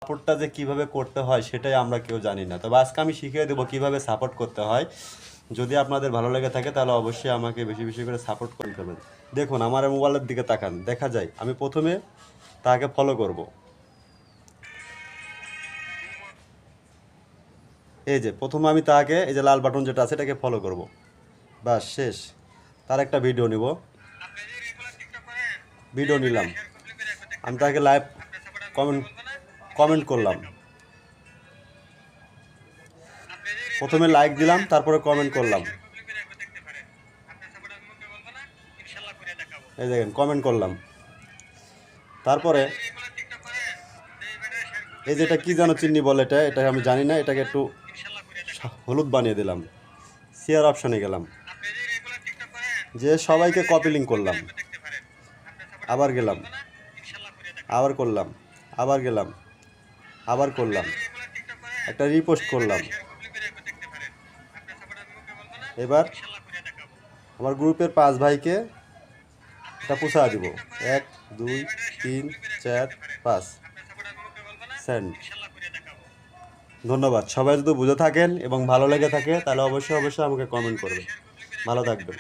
সাপোর্টটা যে কীভাবে করতে হয় সেটাই আমরা কেউ জানি না। তবে আজকে আমি শিখিয়ে দেবো কীভাবে সাপোর্ট করতে হয়। যদি আপনাদের ভালো লেগে থাকে তাহলে অবশ্যই আমাকে বেশি বেশি করে সাপোর্ট করবেন। দেখুন আমার মোবাইলের দিকে তাকান, দেখা যায় আমি প্রথমে তাকে ফলো করব। এই যে প্রথমে আমি তাকে এই যে লাল বাটন যেটা আছে এটাকে ফলো করব, বাস শেষ। তার একটা ভিডিও নিব, ভিডিও নিলাম, আমি তাকে লাইভ কমেন্ট করলাম, প্রথমে লাইক দিলাম তারপরে কমেন্ট করলাম, এই দেখেন কমেন্ট করলাম। তারপরে এই যেটা কি যেন চিহ্ন বলে, এটা আমি জানি না, এটাকে একটু হলুদ বানিয়ে দিলাম, শেয়ার অপশানে গেলাম, যে সবাইকে কপি লিঙ্ক করলাম, আবার গেলাম, আবার করলাম, আবার গেলাম, আবার করলাম, একটা রিপোস্ট করলাম। এবার আমার গ্রুপের 5 ভাইকে এটা পুষা দিব, 1 2 3 4 5 সেন্ড। ধন্যবাদ। সবাই যদি বুঝে থাকেন এবং ভালো লেগে থাকে তাহলে অবশ্যই আমাকে কমেন্ট করবেন। ভালো থাকবেন।